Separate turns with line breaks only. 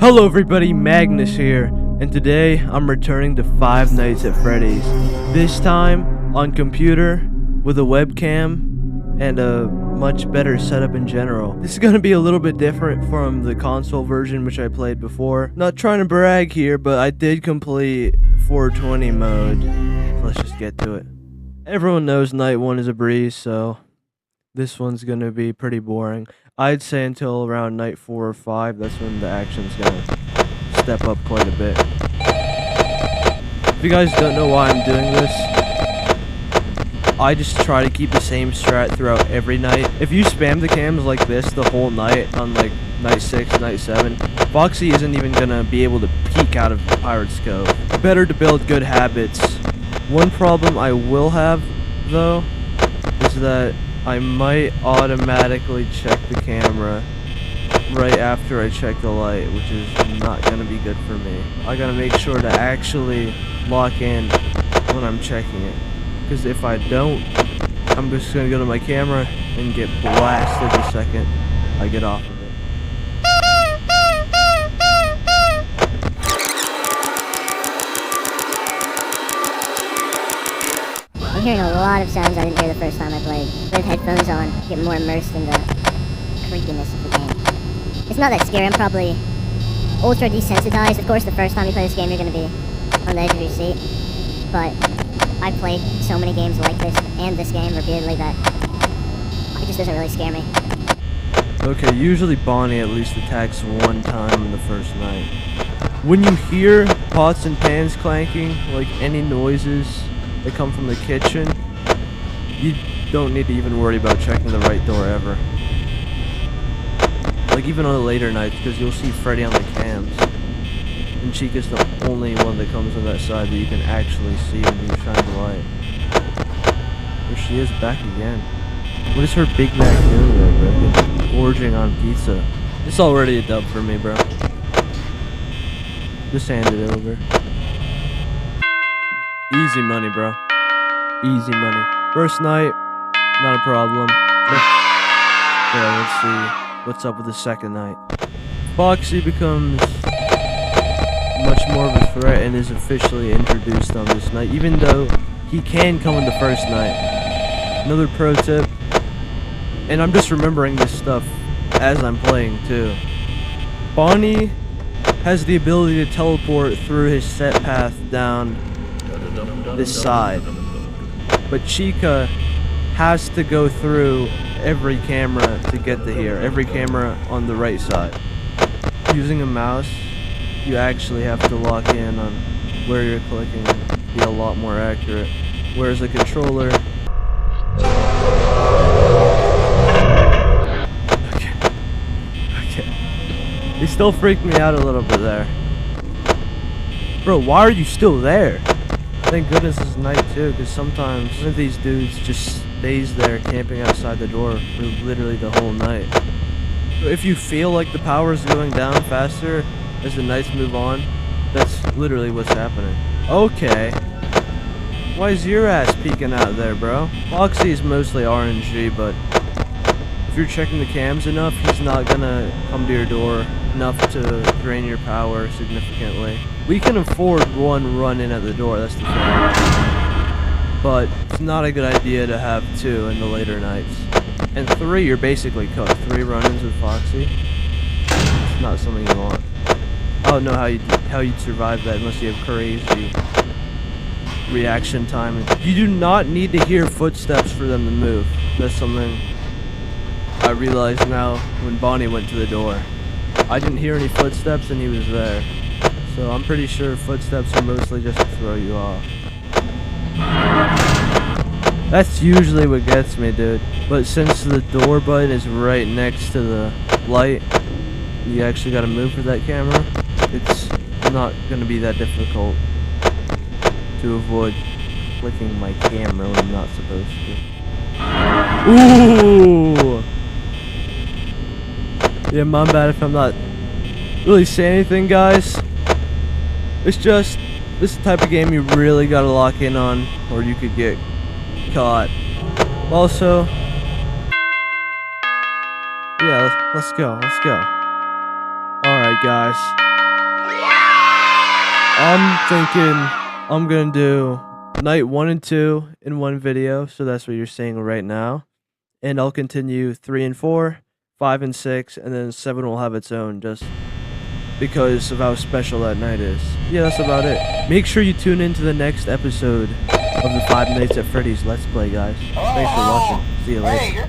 Hello everybody, Magnus here, and today I'm returning to Five Nights at Freddy's. This time on computer with a webcam and a much better setup in general. This is going to be a little bit different from the console version which I played before. Not trying to brag here, but I did complete 420 mode. So let's just get to it. Everyone knows night 1 is a breeze, so this one's going to be pretty boring. I'd say until around night 4 or 5, that's when the action's gonna step up quite a bit. If you guys don't know why I'm doing this, I just try to keep the same strat throughout every night. If you spam the cams like this the whole night on like night 6, night 7, Foxy isn't even gonna be able to peek out of Pirate's Cove. Better to build good habits. One problem I will have though is that I might automatically check the camera right after I check the light, which is not going to be good for me. I got to make sure to actually lock in when I'm checking it, because if I don't, I'm just going to go to my camera and get blasted the second I get off of it.
I'm hearing a lot of sounds I didn't hear the first time I played. With headphones on, get more immersed in the creepiness of the game. It's not that scary, I'm probably ultra desensitized. Of course, the first time you play this game, you're going to be on the edge of your seat. But I've played so many games like this, and this game repeatedly, that it just doesn't really scare me.
Okay, usually Bonnie at least attacks one time in the first night. When you hear pots and pans clanking, like any noises that come from the kitchen, you don't need to even worry about checking the right door ever. Like even on the later nights, because you'll see Freddy on the cams, and Chica's the only one that comes on that side that you can actually see when you shine the light. There she is, back again. What is her Big Mac doing there, bro? Gorging on pizza. It's already a dub for me, bro. Just hand it over. Easy money, bro. Easy money. First night, not a problem. Yeah, let's see what's up with the second night. Foxy becomes much more of a threat and is officially introduced on this night, even though he can come on the first night. Another pro tip, and I'm just remembering this stuff as I'm playing too. Bonnie has the ability to teleport through his set path down this side, but Chica has to go through every camera to get to here, every camera on the right side. Using a mouse, you actually have to lock in on where you're clicking and be a lot more accurate, whereas a controller, okay, he still freaked me out a little bit there. Bro, why are you still there? Thank goodness it's night too, because sometimes one of these dudes just stays there camping outside the door for literally the whole night. So if you feel like the power is going down faster as the nights move on, that's literally what's happening. Okay. Why is your ass peeking out there, bro? Foxy is mostly RNG, but if you're checking the cams enough, he's not gonna come to your door enough to drain your power significantly. We can afford one run in at the door, that's the thing. But it's not a good idea to have 2 in the later nights. And 3, you're basically cooked. 3 run-ins with Foxy. It's not something you want. I don't know how you'd survive that unless you have crazy reaction time. You do not need to hear footsteps for them to move. That's something I realized now when Bonnie went to the door. I didn't hear any footsteps and he was there. So I'm pretty sure footsteps are mostly just to throw you off. That's usually what gets me, dude. But since the door button is right next to the light, you actually gotta move for that camera. It's not gonna be that difficult to avoid clicking my camera when I'm not supposed to. Ooh! Yeah, my bad if I'm not really saying anything, guys. It's just, this is the type of game you really gotta lock in on, or you could get caught. Also, yeah, let's go. Alright, guys. I'm thinking I'm gonna do night 1 and 2 in one video, so that's what you're seeing right now. And I'll continue 3 and 4, 5 and 6, and then 7 will have its own just because of how special that night is. Yeah, that's about it. Make sure you tune in to the next episode of the Five Nights at Freddy's Let's Play, guys. Thanks for watching. See you later.